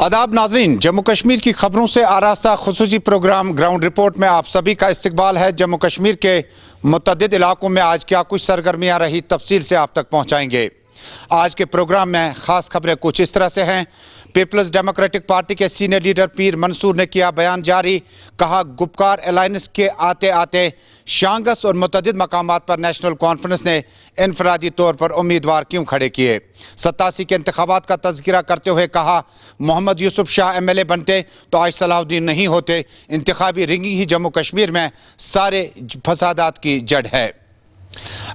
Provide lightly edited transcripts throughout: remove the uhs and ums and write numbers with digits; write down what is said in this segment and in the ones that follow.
आदाब नाज़रीन, जम्मू कश्मीर की खबरों से आरास्ता खुसूसी प्रोग्राम ग्राउंड रिपोर्ट में आप सभी का इस्तकबाल है। जम्मू कश्मीर के मुतअद्दिद इलाकों में आज क्या कुछ सरगर्मियां रही, तफसील से आप तक पहुंचाएंगे। आज के प्रोग्राम में ख़ास खबरें कुछ इस तरह से हैं। पीपल्स डेमोक्रेटिक पार्टी के सीनियर लीडर पीर मंसूर ने किया बयान जारी, कहा गुपकार अलायंस के आते आते शांगस और मुतअद्दिद मकामात पर नेशनल कॉन्फ्रेंस ने इनफरादी तौर पर उम्मीदवार क्यों खड़े किए। 87 के इंतखाबात का तज़किरा करते हुए कहा मोहम्मद यूसुफ शाह MLA बनते तो आज सलाहुद्दीन नहीं होते। इंतखाबी रिंगिंग ही जम्मू कश्मीर में सारे फसादात की जड़ है।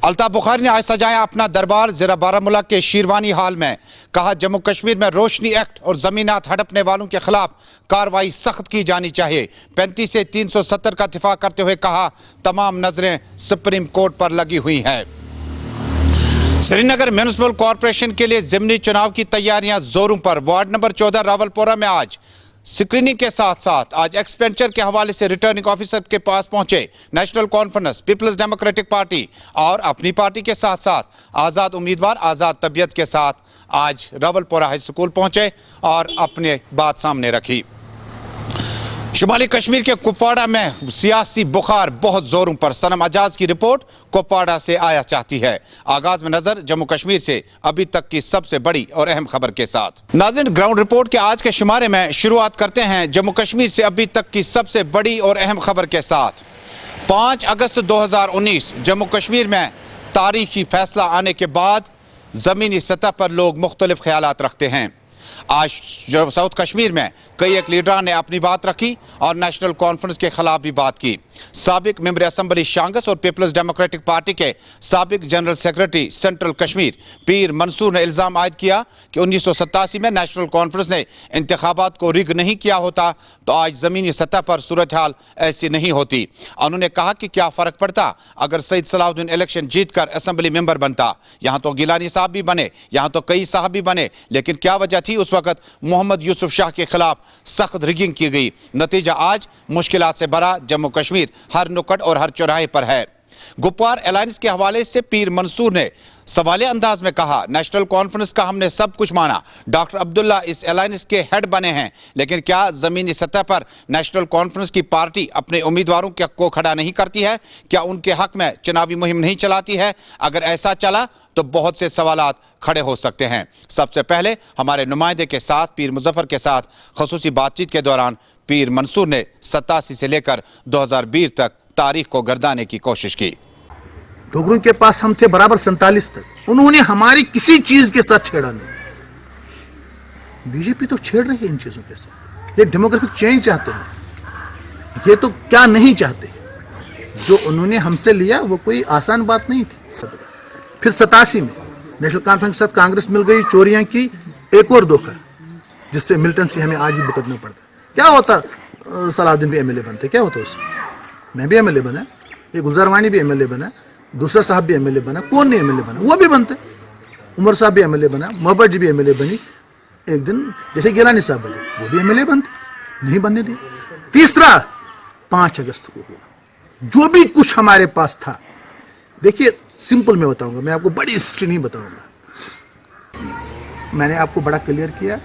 अल्ताफ बुखारी ने आज सजाया अपना दरबार ज़िला बारामूला के शीरवानी हाल में, कहा जम्मू कश्मीर में रोशनी एक्ट और ज़मीनात हड़पने वालों के खिलाफ कार्रवाई सख्त की जानी चाहिए। 35 से 370 का दिफा करते हुए कहा तमाम नजरें सुप्रीम कोर्ट पर लगी हुई हैं। श्रीनगर म्यूनिसिपल कॉरपोरेशन के लिए ज़िमनी चुनाव की तैयारियां जोरों पर। वार्ड नंबर 14 रावलपोरा में आज स्क्रीनिंग के साथ साथ आज एक्सपेंडिचर के हवाले से रिटर्निंग ऑफिसर के पास पहुंचे national conference, people's democratic party और अपनी पार्टी के साथ साथ आज़ाद उम्मीदवार आज़ाद तबीयत के साथ आज रावलपोरा हाई स्कूल पहुंचे और अपने बात सामने रखी। शुमाली कश्मीर के कुपवाड़ा में सियासी बुखार बहुत जोरों पर। सनम अजाज की रिपोर्ट कुपवाड़ा से आया चाहती है। आगाज में नजर जम्मू कश्मीर से अभी तक की सबसे बड़ी और अहम खबर के साथ। नाज़रीन, ग्राउंड रिपोर्ट के आज के शुमारे में शुरुआत करते हैं जम्मू कश्मीर से अभी तक की सबसे बड़ी और अहम खबर के साथ। 5 अगस्त 2019 जम्मू कश्मीर में तारीखी फैसला आने के बाद ज़मीनी सतह पर लोग मुख्तलिफ ख्यालात रखते हैं। आज साउथ कश्मीर में कई एक लीडरान ने अपनी बात रखी और नेशनल कॉन्फ्रेंस के खिलाफ भी बात की। साबिक मेंबर असम्बली शांगस और पीपल्स डेमोक्रेटिक पार्टी के साबिक जनरल सेक्रेटरी सेंट्रल कश्मीर पीर मंसूर ने इल्ज़ाम आयद किया कि 1987 में नेशनल कॉन्फ्रेंस ने इंतखाबात को रिग नहीं किया होता तो आज ज़मीनी सतह पर सूरत हाल ऐसी नहीं होती। उन्होंने कहा कि क्या फ़र्क पड़ता अगर सईद सलाहुद्दीन इलेक्शन जीत कर असम्बली मेंबर बनता। यहाँ तो गिलानी साहब भी बने, यहाँ तो कई साहब भी बने, लेकिन क्या वजह थी उस वक़्त मोहम्मद यूसुफ शाह के खिलाफ सख्त रिगिंग की गई। नतीजा आज मुश्किलात से भरा जम्मू कश्मीर हर नुक्कड़ और हर चौराहे पर है। गुपकार अलायंस के हवाले से पीर मंसूर ने सवालिया अंदाज में कहा नेशनल कॉन्फ्रेंस का हमने सब कुछ माना, डॉक्टर अब्दुल्ला इस अलायंस के हेड बने हैं, लेकिन क्या ज़मीनी सतह पर नेशनल कॉन्फ्रेंस की पार्टी अपने उम्मीदवारों को खड़ा नहीं करती है? क्या उनके हक में चुनावी मुहिम नहीं चलाती है? अगर ऐसा चला तो बहुत से सवालात खड़े हो सकते हैं। सबसे पहले हमारे नुमाइंदे के साथ पीर मुजफ्फर के साथ खसूसी बातचीत के दौरान पीर मंसूर ने 87 से लेकर 2020 तक तारीख को गर्दाने की कोशिश की। डोगरों के पास हम थे बराबर 47 तक, उन्होंने हमारी किसी चीज के साथ छेड़ा नहीं। बीजेपी तो छेड़ रही है इन चीजों के साथ। ये डेमोग्राफिक चेंज चाहते हैं, ये तो क्या नहीं चाहते। जो उन्होंने हमसे लिया वो कोई आसान बात नहीं थी। फिर 87 में नेशनल कॉन्फ्रेंस के साथ कांग्रेस मिल गई, चोरियां की, एक और धोखा जिससे मिल्टन से हमें आज भी भुगतना पड़ता। क्या होता सलाहुद्दीन भी MLA बनते, क्या होता उससे? मैं भी MLA बना, ये गुलजार वानी भी MLA बना, दूसरा साहब भी MLA बना, कौन नहीं MLA बना? वो भी बनते। उमर साहब भी MLA बना, मोहब्बत जी भी MLA बनी, एक दिन जैसे गिलानी साहब बने वो भी MLA बनते, नहीं बनने दिए। तीसरा 5 अगस्त को हुआ, जो भी कुछ हमारे पास था। देखिए सिंपल मैं बताऊंगा, मैं आपको बड़ी हिस्ट्री नहीं बताऊंगा। मैंने आपको बड़ा क्लियर किया,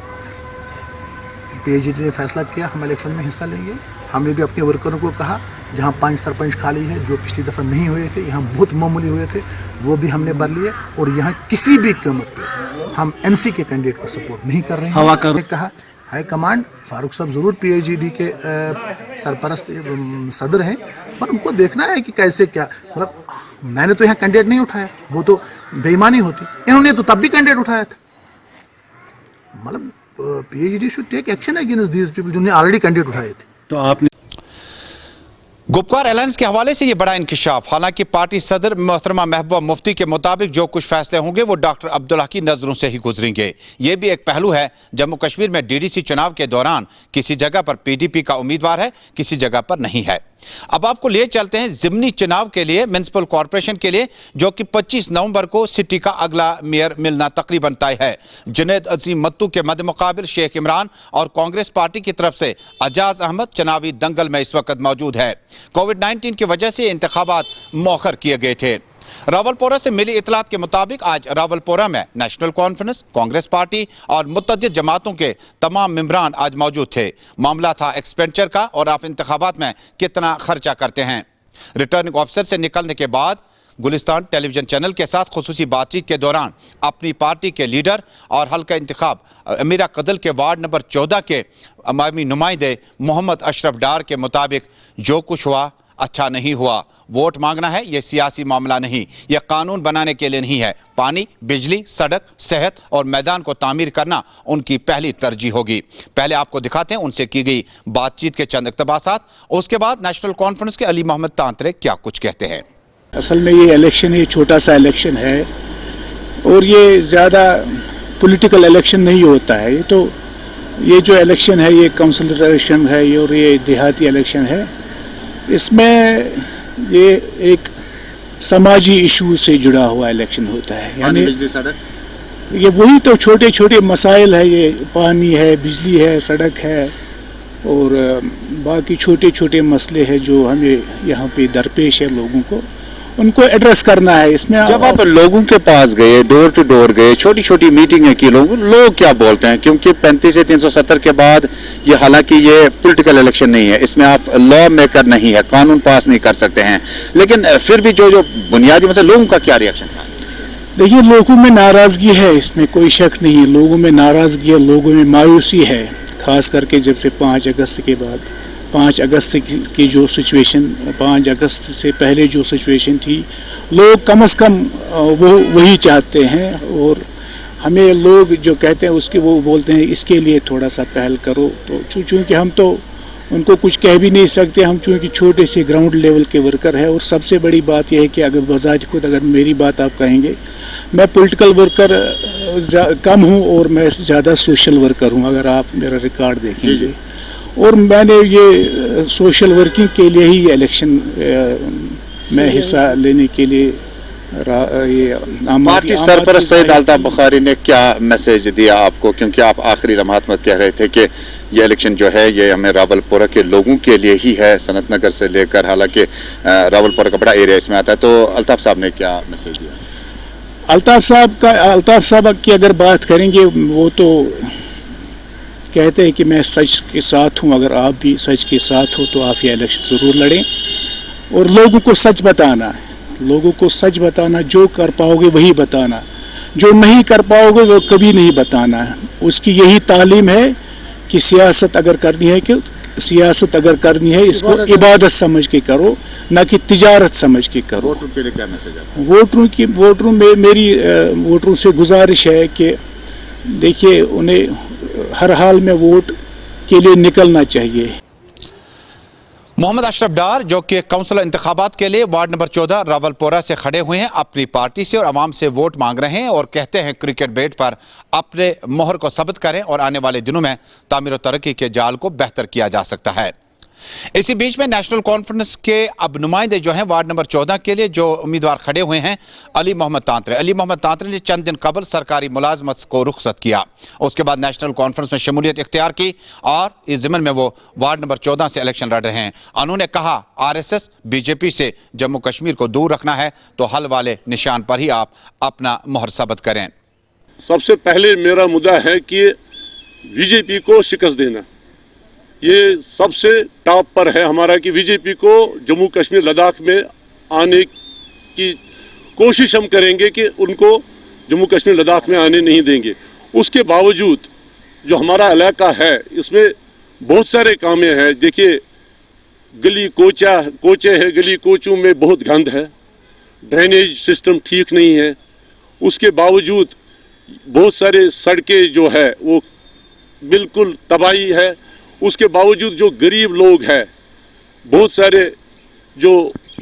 PAGD ने फैसला किया हम इलेक्शन में हिस्सा लेंगे। हमने भी अपने वर्करों को कहा जहां 5 सरपंच खाली हैं जो पिछली दफ़ा नहीं हुए थे, यहाँ बहुत मामूली हुए थे, वो भी हमने भर लिए। और यहाँ किसी भी कीमत पे हम NC के कैंडिडेट को सपोर्ट नहीं कर रहे हैं। कहा हाई कमांड फारूक साहब जरूर PAGD के सरपरस्त सदर हैं, पर उनको देखना है कि कैसे क्या। मतलब मैंने तो यहाँ कैंडिडेट नहीं उठाया, वो तो बेईमानी होती। इन्होंने तो तब भी कैंडिडेट उठाया था। मतलब PAGD should take action against these people जिन्होंने ऑलरेडी कैंडिडेट उठाए थे। तो आपने गुपकार अलायंस के हवाले से ये बड़ा इंकिशाफ। हालांकि पार्टी सदर मोहतरमा महबूबा मुफ्ती के मुताबिक जो कुछ फैसले होंगे वो डॉक्टर अब्दुल्ला की नजरों से ही गुजरेंगे। ये भी एक पहलू है, जम्मू कश्मीर में DDC चुनाव के दौरान किसी जगह पर PDP का उम्मीदवार है, किसी जगह पर नहीं है। अब आपको ले चलते हैं ज़िमनी चुनाव के लिए, म्युनिसिपल कॉरपोरेशन के लिए, जो कि 25 नवंबर को सिटी का अगला मेयर मिलना तकरीबन तय है। जुनैद अजीम मत्तू के मद्दे मुकाबिल शेख इमरान और कांग्रेस पार्टी की तरफ से अजाज अहमद चुनावी दंगल में इस वक्त मौजूद है। कोविड-19 की वजह से इंतखाबात मौखर किए गए थे। रावलपोरा से मिली इतलात के मुताबिक आज रावलपोरा में नेशनल कॉन्फ्रेंस, कांग्रेस पार्टी और मुतअद्दिद जमातों के तमाम मेंबरान आज मौजूद थे। मामला था एक्सपेंडिचर का और आप इंतखाबात में कितना खर्चा करते हैं। रिटर्निंग ऑफिसर से निकलने के बाद गुलिस्तान टेलीविजन चैनल के साथ खुसूसी बातचीत के दौरान अपनी पार्टी के लीडर और हल्का इंतखाब अमीरा कदल के वार्ड नंबर 14 के अवामी नुमाइंदे मोहम्मद अशरफ डार के मुताबिक जो कुछ हुआ अच्छा नहीं हुआ। वोट मांगना है ये सियासी मामला नहीं, ये कानून बनाने के लिए नहीं है। पानी, बिजली, सड़क, सेहत और मैदान को तामीर करना उनकी पहली तरजीह होगी। पहले आपको दिखाते हैं उनसे की गई बातचीत के चंद इक़्तिबासात, उसके बाद नेशनल कॉन्फ्रेंस के अली मोहम्मद तांतरे क्या कुछ कहते हैं। असल में ये इलेक्शन ये छोटा सा इलेक्शन है और ये ज़्यादा पॉलिटिकल इलेक्शन नहीं होता है। ये जो इलेक्शन है ये काउंसिलर इलेक्शन है और ये देहाती इलेक्शन है। इसमें ये एक समाजी इशू से जुड़ा हुआ इलेक्शन होता है, यानी बिजली, सड़क, ये वही तो छोटे छोटे मसाइल है। ये पानी है, बिजली है, सड़क है और बाकी छोटे छोटे मसले हैं जो हमें यहाँ पे दरपेश है लोगों को, उनको एड्रेस करना है। इसमें जब आप लोगों के पास गए, डोर टू डोर गए, छोटी छोटी मीटिंगें की, लोग क्या बोलते हैं? क्योंकि 35 से 370 के बाद ये, हालांकि ये पॉलिटिकल इलेक्शन नहीं है, इसमें आप लॉ मेकर नहीं है, कानून पास नहीं कर सकते हैं, लेकिन फिर भी जो बुनियादी मतलब लोगों का क्या रिएक्शन था? देखिए, लोगों में नाराजगी है, इसमें कोई शक नहीं है। लोगों में नाराजगी है, लोगों में मायूसी है, खास करके जब से 5 अगस्त के बाद, 5 अगस्त की जो सिचुएशन, 5 अगस्त से पहले जो सिचुएशन थी, लोग कम से कम वो वही चाहते हैं। और हमें लोग जो कहते हैं उसके, वो बोलते हैं इसके लिए थोड़ा सा पहल करो। तो चूँकि हम तो उनको कुछ कह भी नहीं सकते, हम चूँकि छोटे से ग्राउंड लेवल के वर्कर हैं। और सबसे बड़ी बात यह है कि अगर बजाज खुद अगर मेरी बात आप कहेंगे, मैं पॉलिटिकल वर्कर कम हूँ और मैं ज़्यादा सोशल वर्कर हूँ, अगर आप मेरा रिकॉर्ड देखेंगे। और मैंने ये सोशल वर्किंग के लिए ही इलेक्शन में हिस्सा लेने के लिए पार्टी सरपरस्त सैयद अल्ताफ बुखारी ने क्या मैसेज दिया आपको? क्योंकि आप आखिरी लम्हात में कह रहे थे कि ये इलेक्शन जो है ये हमें रावलपोरा के लोगों के लिए ही है, सनत नगर से लेकर, हालांकि रावलपोरा का बड़ा एरिया इसमें आता है। तो अल्ताफ साहब ने क्या मैसेज दिया? अल्ताफ साहब की अगर बात करेंगे, वो तो कहते हैं कि मैं सच के साथ हूँ, अगर आप भी सच के साथ हो तो आप ये इलेक्शन ज़रूर लड़ें। और लोगों को सच बताना है, लोगों को सच बताना, जो कर पाओगे वही बताना, जो नहीं कर पाओगे वो कभी नहीं बताना है। उसकी यही तालीम है कि सियासत अगर करनी है इसको इबादत समझ के करो, ना कि तिजारत समझ के करो। वोटरों के लिए क्या मैसेज है? मेरी वोटरों से गुजारिश है कि देखिए, उन्हें हर हाल में वोट के लिए निकलना चाहिए। मोहम्मद अशरफ डार जो कि काउंसिलर इंतखाबात के लिए वार्ड नंबर 14 रावलपोरा से खड़े हुए हैं, अपनी पार्टी से और आवाम से वोट मांग रहे हैं और कहते हैं क्रिकेट बैट पर अपने मोहर को साबित करें और आने वाले दिनों में तामीर और तरक्की के जाल को बेहतर किया जा सकता है। इसी बीच में नेशनल कॉन्फ्रेंस के अब नुमाइंदे जो हैं वार्ड नंबर 14 के लिए जो उम्मीदवार खड़े हुए हैं, अली मोहम्मद तांतरे ने चंद दिन कबल सरकारी मुलाजमत को रुखसत किया। उसके बाद नेशनल कॉन्फ्रेंस में शमूलियत इख्तियार की और इस ज़िम्मन में वो वार्ड नंबर 14 से इलेक्शन लड़ रहे हैं। उन्होंने कहा, RSS बीजेपी से जम्मू कश्मीर को दूर रखना है तो हल वाले निशान पर ही आप अपना मोहर साबित करें। सबसे पहले मेरा मुद्दा है कि बीजेपी को शिकस्त देना, ये सबसे टॉप पर है हमारा, कि बीजेपी को जम्मू कश्मीर लद्दाख में आने की कोशिश हम करेंगे कि उनको जम्मू कश्मीर लद्दाख में आने नहीं देंगे। उसके बावजूद जो हमारा इलाका है इसमें बहुत सारे कामें हैं। देखिए, गली कोचे है, गली कोचों में बहुत गंद है, ड्रेनेज सिस्टम ठीक नहीं है। उसके बावजूद बहुत सारे सड़कें जो है वो बिल्कुल तबाही है। उसके बावजूद जो गरीब लोग हैं, बहुत सारे जो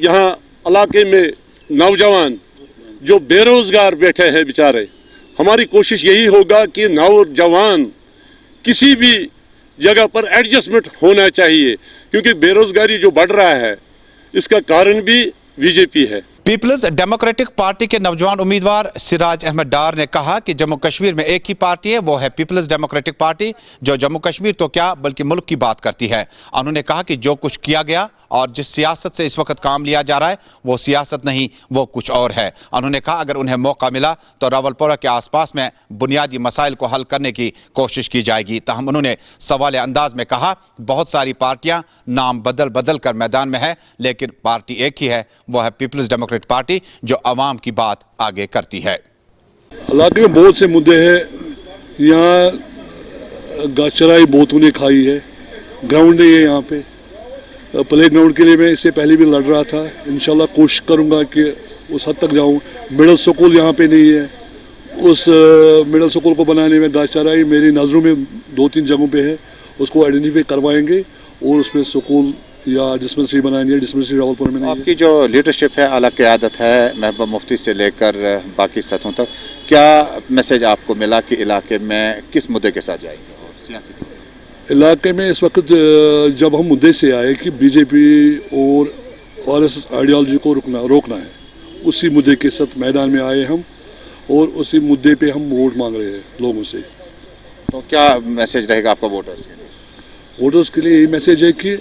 यहाँ इलाके में नौजवान जो बेरोज़गार बैठे हैं बेचारे, हमारी कोशिश यही होगा कि नौजवान किसी भी जगह पर एडजस्टमेंट होना चाहिए, क्योंकि बेरोज़गारी जो बढ़ रहा है इसका कारण भी बीजेपी है। पीपल्स डेमोक्रेटिक पार्टी के नौजवान उम्मीदवार सिराज अहमद डार ने कहा कि जम्मू कश्मीर में एक ही पार्टी है, वो है पीपल्स डेमोक्रेटिक पार्टी, जो जम्मू कश्मीर तो क्या बल्कि मुल्क की बात करती है। उन्होंने कहा कि जो कुछ किया गया اور جس سیاست سے اس وقت کام لیا جا رہا ہے وہ سیاست نہیں, وہ کچھ اور ہے. انہوں نے کہا اگر انہیں موقع ملا تو راولپورہ کے آس پاس میں بنیادی مسائل کو حل کرنے کی کوشش کی جائے گی. تاہم انہوں نے سوال انداز میں کہا بہت ساری پارٹیاں نام بدل بدل کر میدان میں ہے, لیکن پارٹی ایک ہی ہے, وہ ہے پیپلز ڈیموکریٹ پارٹی جو عوام کی بات آگے کرتی ہے. علاقے میں بہت سے مدعے ہیں. یہاں گاچرائی بہتوں نے کھائی ہے. گراؤنڈ نہیں ہے یہاں پہ. پلے گراؤنڈ کے لیے میں اس سے پہلے بھی لڑ رہا تھا. انشاءاللہ کوشش کروں گا کہ اس حد تک جاؤں. مڈل سکول یہاں پہ نہیں ہے. اس مڈل سکول کو بنانے میں گاچرائی میری نظروں میں 2-3 جگہوں پہ ہے. اس کو آئیڈینٹیفائی کروائیں گے اور اس میں سکول یا ڈسپنسری بنانی ہے. ڈسپنسری راولپورہ میں نہیں ہے. آپ کی جو لیڈرشپ ہے, اعلیٰ قیادت ہے, محبوبہ مفتی سے لے کر باقی سطحوں تک, کیا میسج آپ کو ملا کہ علاقے میں کس مدعے کے ساتھ جائیں گے اور سیاسی علاقے میں اس وقت جب ہم مدعے سے آئے کہ بی جے پی اور RSS آئیڈیالوجی کو روکنا ہے, اسی مدعے کے ساتھ میدان میں آئے ہم اور اسی مدعے پہ ہم ووٹ مانگ رہے ہیں لوگوں سے. تو کیا میسج رہے گا آپ کا ووٹرز کے لیے؟ ووٹرز کے لیے یہی میسج ہے کہ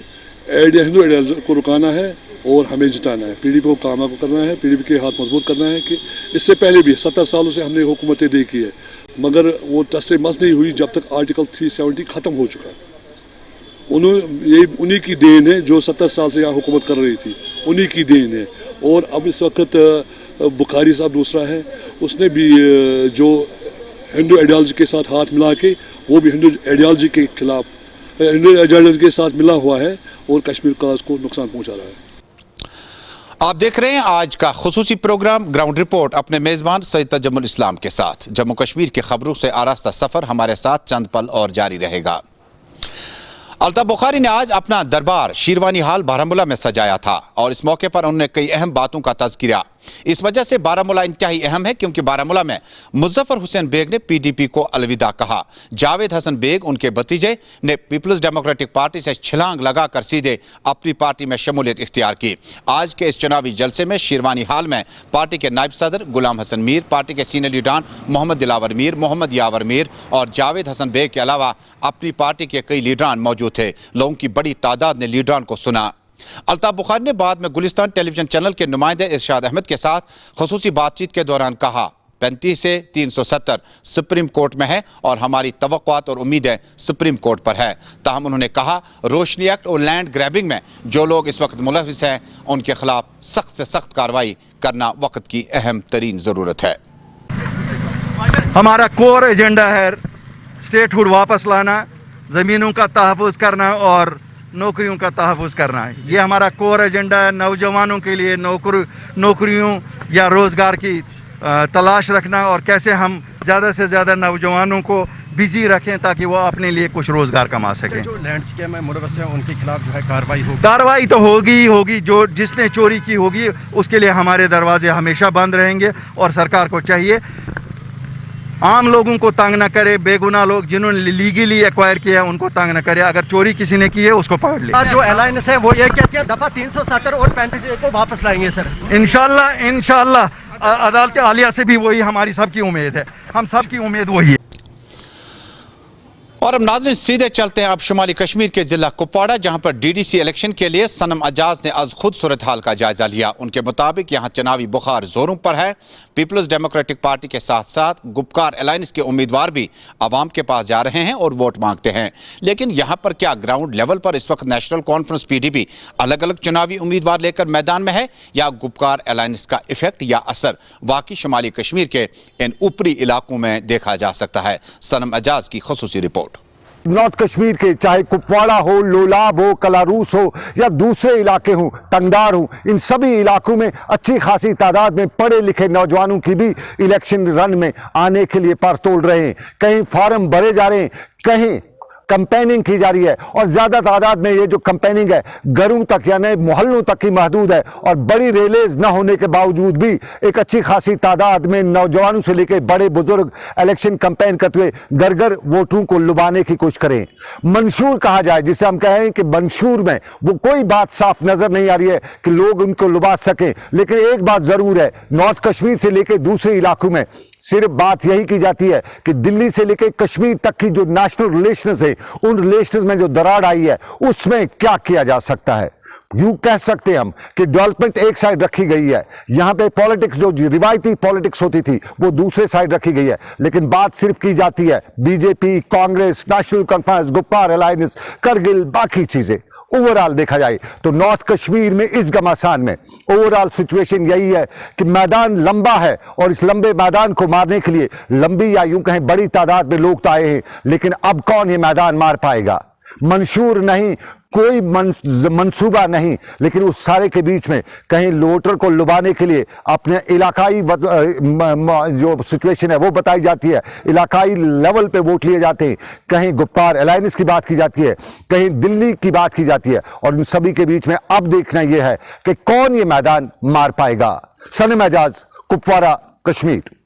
ہندو آئیڈیالوجی کو رکانا ہے اور ہمیں جتانا ہے. PDP کو کامیاب کرنا ہے, PDP کے ہاتھ مضبوط کرنا ہے. کہ اس سے پہلے بھی 70 سالوں سے ہم نے حکومتیں دیکھی ہے, مگر وہ ٹس سے مس نہیں ہوئی جب تک آرٹیکل 370 ختم ہو چکا. انہی کی دین ہے جو 70 سال سے یہاں حکومت کر رہی تھی, انہی کی دین ہے. اور اب اس وقت بخاری صاحب دوسرا ہے, اس نے بھی جو ہندو آئیڈیالوجی کے ساتھ ہاتھ ملا کے, وہ بھی ہندو آئیڈیالوجی کے خلاف ہندو آئیڈیالوجی کے ساتھ ملا ہوا ہے اور کشمیر کاز کو نقصان پہنچا رہا ہے. آپ دیکھ رہے ہیں آج کا خصوصی پروگرام گراؤنڈ رپورٹ اپنے میزبان سید تجمل اسلام کے ساتھ. جموں کشمیر کی خبروں سے آراستہ سفر ہمارے ساتھ چند پل اور جاری رہے گا. الطاف بخاری نے آج اپنا دربار شیروانی ہال بارہمولہ میں سجایا تھا اور اس موقع پر انہوں نے کئی اہم باتوں کا تذکرہ. اس وجہ سے بارہمولہ انتہائی اہم ہے کیونکہ بارہمولہ میں مظفر حسین بیگ نے PDP کو الوداع کہا. جاوید حسن بیگ ان کے بھتیجے نے پیپلز ڈیموکریٹک پارٹی سے چھلانگ لگا کر سیدھے اپنی پارٹی میں شمولیت اختیار کی. آج کے اس چناوی جلسے میں شیروانی ہال میں پارٹی کے نائب صدر غلام حسن میر, پارٹی کے سینئر لیڈران محمد دلاور میر, محمد یاور میر اور جاوید حسن بیگ کے علاوہ اپنی پارٹی کے کئی لیڈران موجود تھے. لوگوں کی بڑی تعداد نے لیڈران کو سنا. الطاف بخاری نے بعد میں گلستان ٹیلی ویژن چینل کے نمائندے ارشاد احمد کے ساتھ خصوصی بات چیت کے دوران کہا 35 سے 370 سپریم کورٹ میں ہے اور ہماری توقعات اور امیدیں سپریم کورٹ پر ہے. تاہم انہوں نے کہا روشنی ایکٹ اور لینڈ گریبنگ میں جو لوگ اس وقت ملوث ہیں ان کے خلاف سخت سے سخت کارروائی کرنا وقت کی اہم ترین ضرورت ہے. ہمارا کور ایجنڈا ہے اسٹیٹ ہوڈ واپس لانا, زمینوں کا تحفظ کرنا اور نوکریوں کا تحفظ کرنا ہے. یہ ہمارا کور ایجنڈا ہے. نوجوانوں کے لیے نوکریوں یا روزگار کی تلاش رکھنا اور کیسے ہم زیادہ سے زیادہ نوجوانوں کو بزی رکھیں تاکہ وہ اپنے لیے کچھ روزگار کما سکیں. جو لینڈ اسکیم میں ملوث ہیں ان کے خلاف جو ہے کارروائی تو ہوگی. جس نے چوری کی ہوگی اس کے لیے ہمارے دروازے ہمیشہ بند رہیں گے اور سرکار کو چاہیے عام لوگوں کو تنگ نہ کرے. بے گناہ لوگ جنہوں نے لیگلی ایکوائر کیا ہے ان کو تنگ نہ کرے. اگر چوری کسی نے کی ہے اس کو پکڑ لے. جو الائنس ہے وہ یہ کہتی ہے دفعہ 370 اور 35 کو واپس لائیں گے. سر انشاءاللہ عدالت عالیہ سے بھی وہی ہماری سب کی امید ہے. ہم سب کی امید وہی ہے. اور اب ناظرین سیدھے چلتے ہیں اب شمالی کشمیر کے ضلع کپواڑہ جہاں پر DDC الیکشن کے لیے صنم اجاز نے از خود صورتحال کا جائزہ لیا. ان کے مطابق یہاں چناوی بخار زوروں پر ہے. پیپلز ڈیموکریٹک پارٹی کے ساتھ ساتھ گپکار الائنس کے امیدوار بھی عوام کے پاس جا رہے ہیں اور ووٹ مانگتے ہیں. لیکن یہاں پر کیا گراؤنڈ لیول پر اس وقت نیشنل کانفرنس PDP الگ الگ چناوی امیدوار لے کر میدان میں ہے یا گپکار الائنس کا ایفیکٹ یا اثر واقعی شمالی کشمیر کے ان اوپری علاقوں میں دیکھا جا سکتا ہے؟ صنم اجاز کی خصوصی رپورٹ. نارتھ کشمیر کے چاہے کپواڑہ ہو, لولاب ہو, کلاروس ہو یا دوسرے علاقے ہوں, ٹنگڈار ہوں, ان سبھی علاقوں میں اچھی خاصی تعداد میں پڑھے لکھے نوجوانوں کی بھی الیکشن رن میں آنے کے لیے پر تول رہے ہیں. کہیں فارم بھرے جا رہے ہیں, کہیں کمپیننگ کی جا رہی ہے اور زیادہ تعداد میں یہ جو کمپیننگ ہے گھروں تک یعنی محلوں تک کی محدود ہے. اور بڑی ریلیز نہ ہونے کے باوجود بھی ایک اچھی خاصی تعداد میں نوجوانوں سے لے کے بڑے بزرگ الیکشن کمپین کرتے ہوئے گھر گھر ووٹوں کو لبانے کی کوشش کریں. منشور کہا جائے جسے ہم کہیں کہ منشور میں وہ کوئی بات صاف نظر نہیں آ رہی ہے کہ لوگ ان کو لبا سکیں. لیکن ایک بات ضرور ہے, نارتھ کشمیر سے لے کے دوسرے علاقوں میں صرف بات یہی کی جاتی ہے کہ دلی سے لے کے کشمیر تک کی جو نیشنل ریلیشنز ہیں ان ریلیشنز میں جو دراڑ آئی ہے اس میں کیا کیا جا سکتا ہے. यूं कह सकते हैं हम कि डेवलपमेंट एक साइड रखी गई है, यहाँ पे पॉलिटिक्स जो रिवायती पॉलिटिक्स होती थी वो दूसरे साइड रखी गई है, लेकिन बात सिर्फ की जाती है BJP, Congress, national conference, Gupkar alliance, Kargil, बाकी चीजें। ओवरऑल देखा जाए तो नॉर्थ कश्मीर में इस घमासान में ओवरऑल सिचुएशन यही है कि मैदान लंबा है और इस लंबे मैदान को मारने के लिए लंबी या यूं कहें बड़ी तादाद में लोग तो आए हैं, लेकिन अब कौन ये मैदान मार पाएगा? मंशूर नहीं, कोई मंसूबा नहीं, लेकिन उस सारे के बीच में कहीं वोटर को लुभाने के लिए अपने इलाकाई जो सिचुएशन है वो बताई जाती है, इलाकाई लेवल पे वोट लिए जाते हैं, कहीं गुप्कार अलायंस की बात की जाती है, कहीं दिल्ली की बात की जाती है, और इन सभी के बीच में अब देखना यह है कि कौन ये मैदान मार पाएगा। सनम एजाज, कुपवारा, कश्मीर।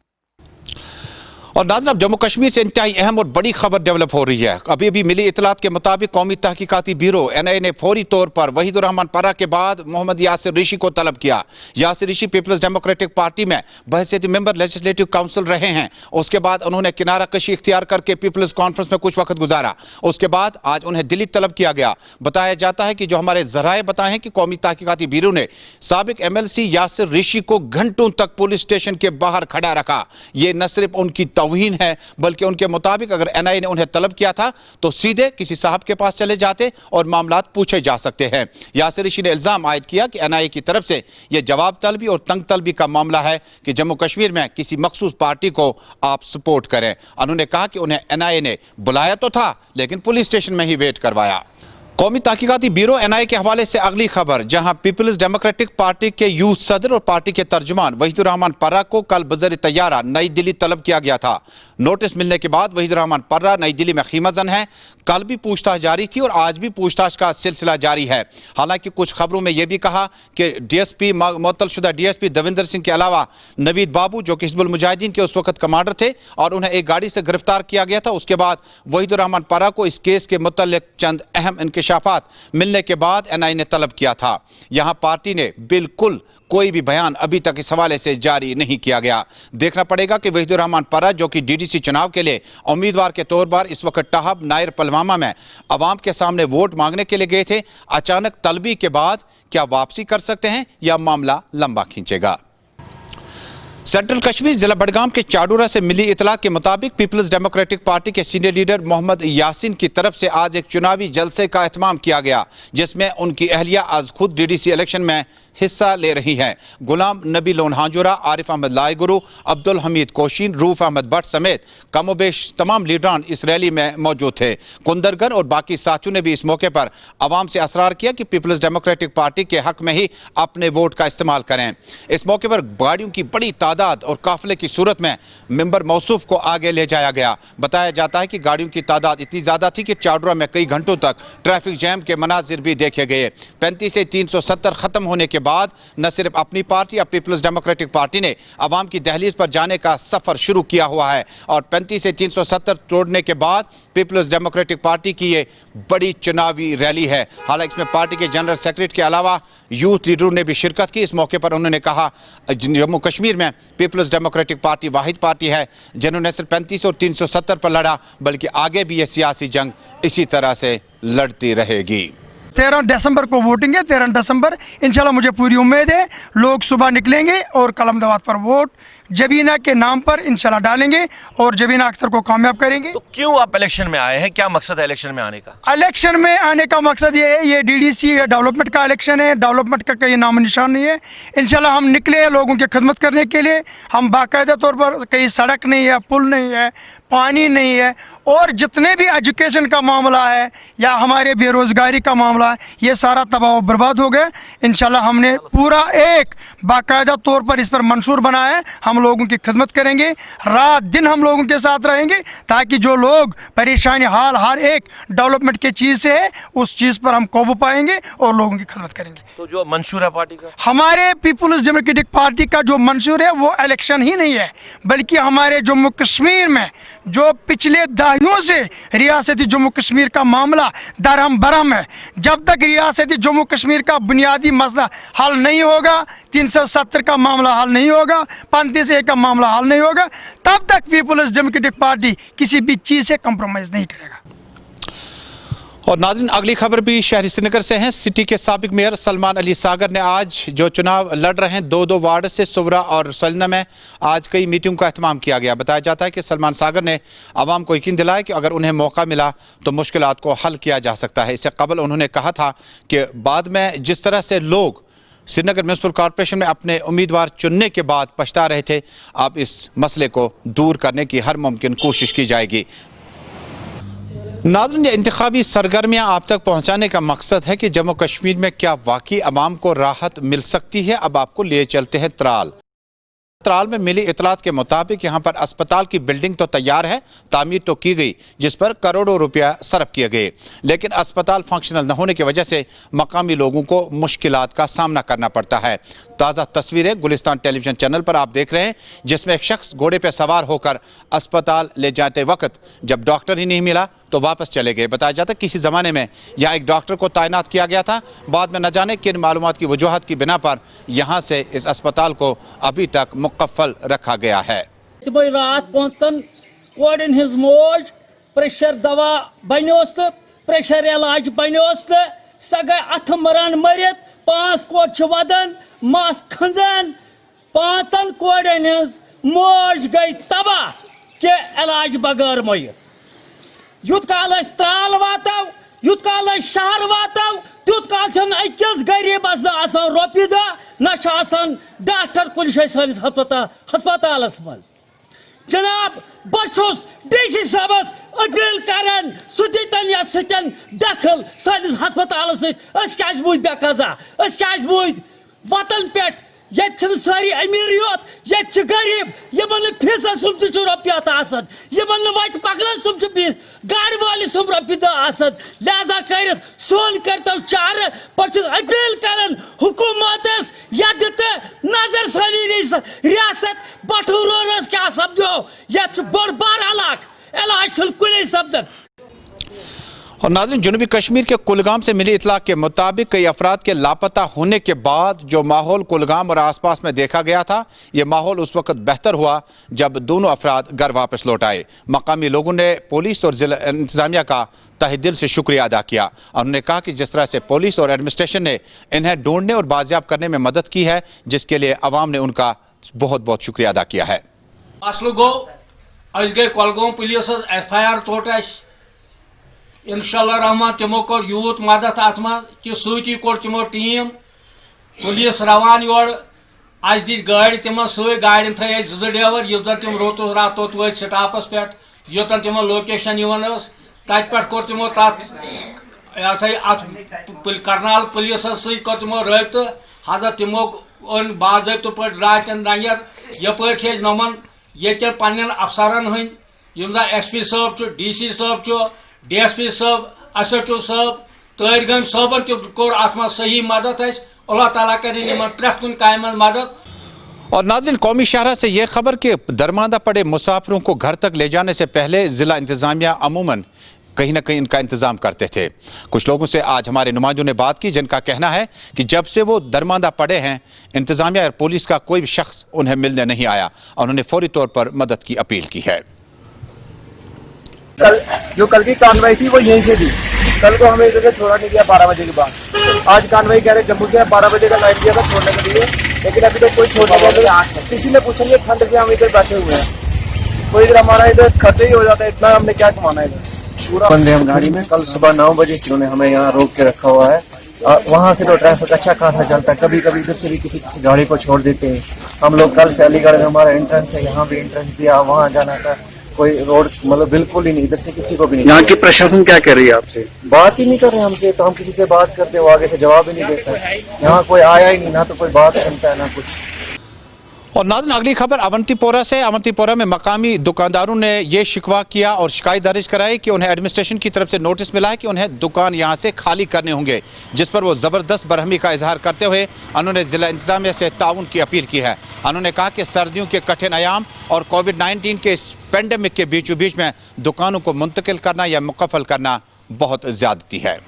और नाज़रीन, अब जम्मू कश्मीर से इंतहाई अहम और बड़ी खबर डेवलप हो रही है। अभी अभी मिली इतलात के मुताबिक कौमी तहकीकाती ब्यूरो NIA ने फौरी तौर पर वहीदुर रहमान पर्रा के बाद मोहम्मद यासिर ऋषि को तलब किया। यासिर ऋषि पीपल्स डेमोक्रेटिक पार्टी में बहैसियत मेंबर लेजिस्लेटिव काउंसिल रहे हैं। उसके बाद उन्होंने किनारा कशी इख्तियार करके पीपल्स कॉन्फ्रेंस में कुछ वक्त गुजारा। उसके बाद आज उन्हें दिल्ली तलब किया गया। बताया जाता है कि जो हमारे जराए बताए हैं कि कौमी तहकीकाती ब्यूरो ने साबिक MLC यासिर ऋषि को घंटों तक पुलिस स्टेशन के बाहर खड़ा रखा। ये न सिर्फ उनकी तौहीन है, बल्कि उनके मुताबिक अगर NIA ने उन्हें तलब किया था तो सीधे किसी साहब के पास चले जाते और मामलात पूछे जा सकते हैं। यासिर ऋषि ने इल्जाम आयद किया कि NIA की तरफ से यह जवाब तलबी और तंग तलबी का मामला है कि जम्मू कश्मीर में किसी मखसूस पार्टी को आप सपोर्ट करें। उन्होंने कहा कि उन्हें NIA ने बुलाया तो था, लेकिन पुलिस स्टेशन में ही वेट करवाया। कौमी तहकीकाती ब्यूरो NIA के हवाले से अगली खबर, जहां पीपल्स डेमोक्रेटिक पार्टी के यूथ सदर और पार्टी के तर्जुमान वहीदुर रहमान पर्रा को कल बज़र तैयारा नई दिल्ली तलब किया गया था। नोटिस मिलने के बाद वहीदुर रहमान पर्रा नई दिल्ली में खीमाजन है। कल भी पूछताछ जारी थी और आज भी पूछताछ का सिलसिला जारी है। हालांकि कुछ खबरों में यह भी कहा कि DSP मुअत्तलशुदा DSP दविंदर सिंह के अलावा नवीद बाबू, जो कि हिजबुल मुजाहिदीन के उस वक्त कमांडर थे और उन्हें एक गाड़ी से गिरफ्तार किया गया था, उसके बाद वहीदुर रहमान पर्रा को इस केस के मुतल्लिक चंद अहम इंकशाफात मिलने के बाद NIA ने तलब किया था। यहां पार्टी ने बिल्कुल कोई भी बयान अभी तक इस हवाले से जारी नहीं किया गया। देखना पड़ेगा कि वहीदुर रहमान पर्रा, जो कि DDC चुनाव के लिए उम्मीदवार के तौर पर इस वक्त टाहब नायर पलवामा में अवाम के सामने वोट मांगने के लिए गए थे, अचानक तलबी के बाद क्या वापसी कर सकते हैं या मामला लंबा खींचेगा। सेंट्रल कश्मीर जिला बडगाम के चाडूरा से मिली इतला के मुताबिक पीपल्स डेमोक्रेटिक पार्टी के सीनियर लीडर मोहम्मद यासीन की तरफ से आज एक चुनावी जलसे का एहतमाम किया गया, जिसमें उनकी अहलिया आज खुद DDC इलेक्शन में हिस्सा ले रही हैं। गुलाम नबी लोनहाजुरा, आरिफ अहमद लाइगुरु, अब्दुल हमीद कोशीन, रूफ अहमद भट्ट समेत कमोबेश तमाम लीडरान इस रैली में मौजूद थे। कुंदरगर और बाकी साथियों ने भी इस मौके पर आवाम से असरार किया कि पीपल्स डेमोक्रेटिक पार्टी के हक में ही अपने वोट का इस्तेमाल करें। इस मौके पर गाड़ियों की बड़ी तादाद और काफिले की सूरत में मेंबर मौसूफ को आगे ले जाया गया। बताया जाता है कि गाड़ियों की तादाद इतनी ज़्यादा थी कि चाडूरा में कई घंटों तक ट्रैफिक जैम के मनाजिर भी देखे गए। 35 से 370 ख़त्म होने के बाद न सिर्फ अपनी पार्टी या पीपल्स डेमोक्रेटिक पार्टी ने अवाम की दहलीज पर जाने का सफर शुरू किया हुआ है और 35 से 370 तोड़ने के बाद पीपल्स डेमोक्रेटिक पार्टी की ये बड़ी चुनावी रैली है। हालांकि इसमें पार्टी के जनरल सेक्रेटरी के अलावा यूथ लीडरों ने भी शिरकत की। इस मौके पर उन्होंने कहा जम्मू कश्मीर में पीपल्स डेमोक्रेटिक पार्टी वाहिद पार्टी है जिन्होंने सिर्फ 35 और 370 पर लड़ा, बल्कि आगे भी ये सियासी जंग इसी तरह से लड़ती रहेगी। 13 दिसंबर को वोटिंग है। 13 दिसंबर इंशाल्लाह मुझे पूरी उम्मीद है लोग सुबह निकलेंगे और कलम दवात पर वोट जबीना के नाम पर इंशाल्लाह डालेंगे और जबीना अख्तर को कामयाब करेंगे। तो क्यों आप इलेक्शन में आए हैं, क्या मकसद है इलेक्शन में आने का? इलेक्शन में आने का मकसद ये है, ये DDC डेवलपमेंट का इलेक्शन है, डेवलपमेंट का कोई नाम निशान नहीं है। इंशाल्लाह हम निकले हैं लोगों की खिदमत करने के लिए। हम बाकायदा तौर पर कहीं सड़क नहीं है, पुल नहीं है, पानी नहीं है और जितने भी एजुकेशन का मामला है या हमारे बेरोज़गारी का मामला है, ये सारा तबाह बर्बाद हो गया। इंशाल्लाह हमने पूरा एक बाकायदा तौर पर इस पर मंशूर बनाया है। हम लोगों की खिदमत करेंगे, रात दिन हम लोगों के साथ रहेंगे ताकि जो लोग परेशानी हाल हर एक डेवलपमेंट की चीज़ से है उस चीज़ पर हम काबू पाएंगे और लोगों की खिदमत करेंगे। तो जो मंशूर है पार्टी का, हमारे पीपल्स डेमोक्रेटिक पार्टी का जो मंशूर है वो इलेक्शन ही नहीं है, बल्कि हमारे जम्मू कश्मीर में जो पिछले दहाइयों से रियासती जम्मू कश्मीर का मामला दरहम बरहम है, जब तक रियासती जम्मू कश्मीर का बुनियादी मसला हल नहीं होगा, 370 का मामला हल नहीं होगा, 35A का मामला हल नहीं होगा, तब तक पीपल्स डेमोक्रेटिक पार्टी किसी भी चीज़ से कॉम्प्रोमाइज़ नहीं करेगा। और नाज़रीन अगली खबर भी शहरी श्रीनगर से हैं। सिटी के साबिक मेयर सलमान अली सागर ने आज जो चुनाव लड़ रहे हैं दो वार्ड से सुवरा और सलना में आज कई मीटिंग का एहतमाम किया गया। बताया जाता है कि सलमान सागर ने आवाम को यकीन दिलाया कि अगर उन्हें मौका मिला तो मुश्किलात को हल किया जा सकता है। इससे कबल उन्होंने कहा था कि बाद में जिस तरह से लोग श्रीनगर म्यूनसिपल कॉरपोरेशन में अपने उम्मीदवार चुनने के बाद पछता रहे थे, अब इस मसले को दूर करने की हर मुमकिन कोशिश की जाएगी। नाज़रीन, ये इंतखाबी सरगर्मियाँ आप तक पहुँचाने का मकसद है कि जम्मू कश्मीर में क्या वाकई अवाम को राहत मिल सकती है। अब आपको लिए चलते हैं त्राल में मिली इतलात के मुताबिक यहाँ पर अस्पताल की बिल्डिंग तो तैयार है, तामीर तो की गई, जिस पर करोड़ों रुपया सर्फ किए गए, लेकिन अस्पताल फंक्शनल न होने की वजह से मकामी लोगों को मुश्किलात का सामना करना पड़ता है। ताज़ा तस्वीरें गुलिस्तान टेलीविजन चैनल पर आप देख रहे हैं, जिसमें एक शख्स घोड़े पर सवार होकर अस्पताल ले जाते वक्त जब डॉक्टर ही नहीं मिला तो वापस चले गए। बताया जाता है किसी ज़माने में यहाँ एक डॉक्टर को तैनात किया गया था, बाद में न जाने किन मालूमात की वजूहत की बिना पर यहाँ से इस अस्पताल को अभी तक मुकफ्फल रखा गया है। रात कोड़न हिज मोज प्रेशर दवा बनियोस तो प्रेशर इलाज बनियोस तो स गई अथ मरान मरित 5 कोड़ वदन मस खंजन 5 कोड़न हिज मोज गई तबाह के इलाज बगैर मयत। युत काल त्राल वातो युत काल शहर वातो तुत काल अकिस गरीबस रोपी दह ना डॉक्टर कुछ सानिस हस्पतालस मज। जनाब बहुत DC साहबस अपील करान सह दिन दखल सानिस हस्पतालस क्या बूझ बेकजा क्या बूझ वतन पे ये सारी अमीर योत ये गरीब यमन फीसा सुम रोपियत यमन वत पकड़न सुम गाड़ वाले सुम रोपी दह लिहाजा कर सोन करतो चार पर अपील करान हुकूमत ये नजर सानी रियासत बठू रोड क्या सपदो ये बड़ बार इलाज कुन सपदन। और नाज़रीन, जनूबी कश्मीर के कुलगाम से मिली इतला के मुताबिक कई अफराद के लापता होने के बाद जो माहौल कुलगाम और आसपास में देखा गया था, ये माहौल उस वक्त बेहतर हुआ जब दोनों अफराद घर वापस लौट आए। मकामी लोगों ने पुलिस और जिला इंतजामिया का तहे दिल से शुक्रिया अदा किया। उन्होंने कहा कि जिस तरह से पुलिस और एडमिनिस्ट्रेशन ने इन्हें ढूंढने और बाजियाब करने में मदद की है, जिसके लिए अवाम ने उनका बहुत बहुत शुक्रिया अदा किया है। पुलिस FIR तोट इंशाल्लाह रहमान तमो कोर यूत मदद अत कि सी कोर तमो टीम पुलिस रवान योर आज दी गाड़ी तमन सी गाड़न थे 2 ड्राइवर युत जन तम रोत रात तोत वो स्टापस पे योतन तमो लोकेशन तत पे कोर तमो तथ करनाल पुलिस सो तमो रबत हजर तमो ओन बाज़ाब्त पे रातन नंगर यपर नमन ये पन्न अफसरन हंद SP साहब DC साहब DSP साहब SHO साहब तहरीगम साहबन तोर अत सही मदद अल्लाह ताला कर प्रेथ कुन काम मदद। और नाज़रीन, कौमी शाहरा से यह खबर कि दरमांदा पड़े मुसाफिरों को घर तक ले जाने से पहले ज़िला इंतज़ामिया अमूमन कहीं ना कहीं इनका इंतज़ाम करते थे। कुछ लोगों से आज हमारे नुमाइंदों ने बात की, जिनका कहना है कि जब से वो दरमांदा पड़े हैं इंतज़ामिया और पुलिस का कोई भी शख्स उन्हें मिलने नहीं आया और उन्होंने फौरी तौर पर मदद की अपील की है। कल की कार्रवाई थी वो यहीं से थी। कल को हमें इधर से छोड़ा नहीं गया 12 बजे के बाद। आज कार्रवाई कह रहे जम्मू से 12 बजे का टाइम दिया था छोड़ने के लिए, लेकिन अभी तो कोई छोड़ने वाले किसी ने पूछेंगे ठंड से हम इधर बैठे हुए हैं। कोई इधर हमारा इधर खर्चे ही हो जाता है, इतना हमने क्या कमाना इधर। पूरा बंदे हम गाड़ी में कल सुबह 9 बजे से उन्होंने हमें यहाँ रोक के रखा हुआ है। वहाँ से तो ट्रैफिक अच्छा खासा चलता है, कभी कभी इधर से भी किसी गाड़ी को छोड़ देते हैं हम लोग। कल से अलीगढ़ में हमारा एंट्रेंस है, यहाँ भी एंट्रेंस दिया, वहाँ जाना था कोई रोड मतलब बिल्कुल ही नहीं, इधर से किसी को भी नहीं। यहाँ की प्रशासन क्या कह रही है आपसे? बात ही नहीं कर रहे हमसे, तो हम किसी से बात करते वो आगे से जवाब ही नहीं देता। यहाँ कोई आया ही नहीं, ना तो कोई बात सुनता है ना कुछ। और नाज़रीन, अगली खबर अवंतीपोरा से। अवंतीपोरा में मकामी दुकानदारों ने यह शिकवा किया और शिकायत दर्ज कराई कि उन्हें एडमिनिस्ट्रेशन की तरफ से नोटिस मिला है कि उन्हें दुकान यहां से खाली करने होंगे, जिस पर वो ज़बरदस्त बरहमी का इजहार करते हुए उन्होंने ज़िला इंतज़ामिया से ताउन की अपील की है। उन्होंने कहा कि सर्दियों के कठिन अयाम और COVID-19 के इस पेंडेमिक के बीचों बीच में दुकानों को मुंतकिल करना या मुकफ़ल करना बहुत ज़्यादती है।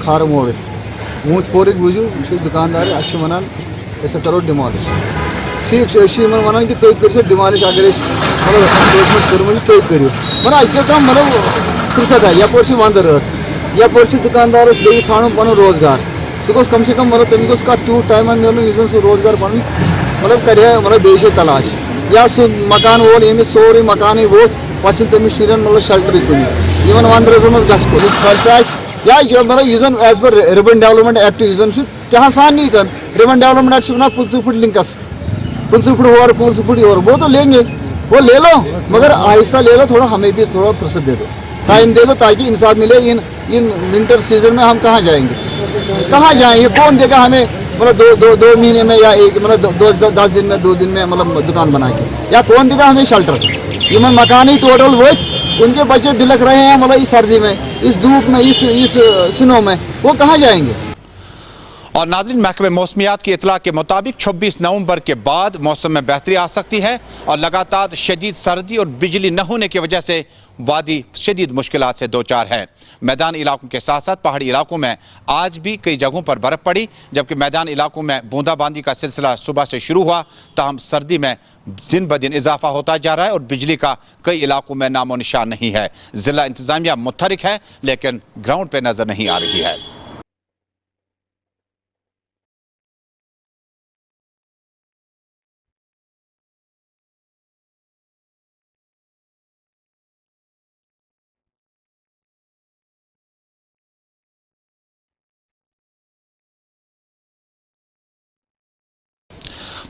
खार मोड़ पोर बूझू दुकानदार वन ऐसा करो डिमॉलिश। ठीक वन कि तुम करो डिमॉलिश अगर मतलब तुम करो मतलब फुर्सत है यप वंद रस यप दुकानदार बे ठान पन रोजगार सह कम से कम मतलब तमिस कत तूत टाइम मिलन सह रोजगार पन मतलब कर मतलब बे तलाश या सह मकान वोल यमिस सोरे मकान वोत पे तमिस शुरन मतलब शेल्टर कुन वंद रजन मज खर्च या मतलब as per ribbon development act क्या सान नी रिबन डेवलपमेंट एक्ट ना 50 फुट लिंकस 50 फुट और 50 फुट और वो तो लेंगे वो ले लो मगर आहिस्ता ले लो थोड़ा हमें भी थोड़ा फुर्सत दे दो टाइम दे दो ताकि इंसाफ मिले इन विंटर सीजन में हम कहाँ जाएंगे कौन देगा हमें मतलब दो महीने में या एक मतलब 10 दिन में 2 दिन में मतलब दुकान बना के या कौन देगा हमें शेल्टर ये मकान ही टोटल वो उनके बच्चे बिलख रहे हैं मतलब इस सर्दी में इस धूप में इस स्नो में वो कहाँ जाएंगे। और नाज़रीन, महकमे मौसमियात की इतला के मुताबिक 26 नवंबर के बाद मौसम में बेहतरी आ सकती है और लगातार शदीद सर्दी और बिजली न होने की वजह से वादी शदीद मुश्किलात से दो चार है। मैदानी इलाकों के साथ साथ पहाड़ी इलाकों में आज भी कई जगहों पर बर्फ़ पड़ी, जबकि मैदानी इलाकों में बूंदाबांदी का सिलसिला सुबह से शुरू हुआ। ताहम सर्दी में दिन ब दिन इजाफा होता जा रहा है और बिजली का कई इलाकों में नामो निशान नहीं है। ज़िला इंतज़ामिया मुतहरिक है लेकिन ग्राउंड पर नज़र नहीं आ रही है।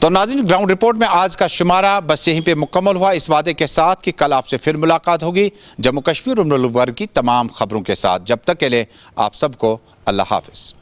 तो नाज़रीन, ग्राउंड रिपोर्ट में आज का शुमारा बस यहीं पे मुकम्मल हुआ, इस वादे के साथ कि कल आपसे फिर मुलाकात होगी जम्मू कश्मीर और मुल्क भर की तमाम खबरों के साथ। जब तक के लिए आप सबको अल्लाह हाफ़िज़।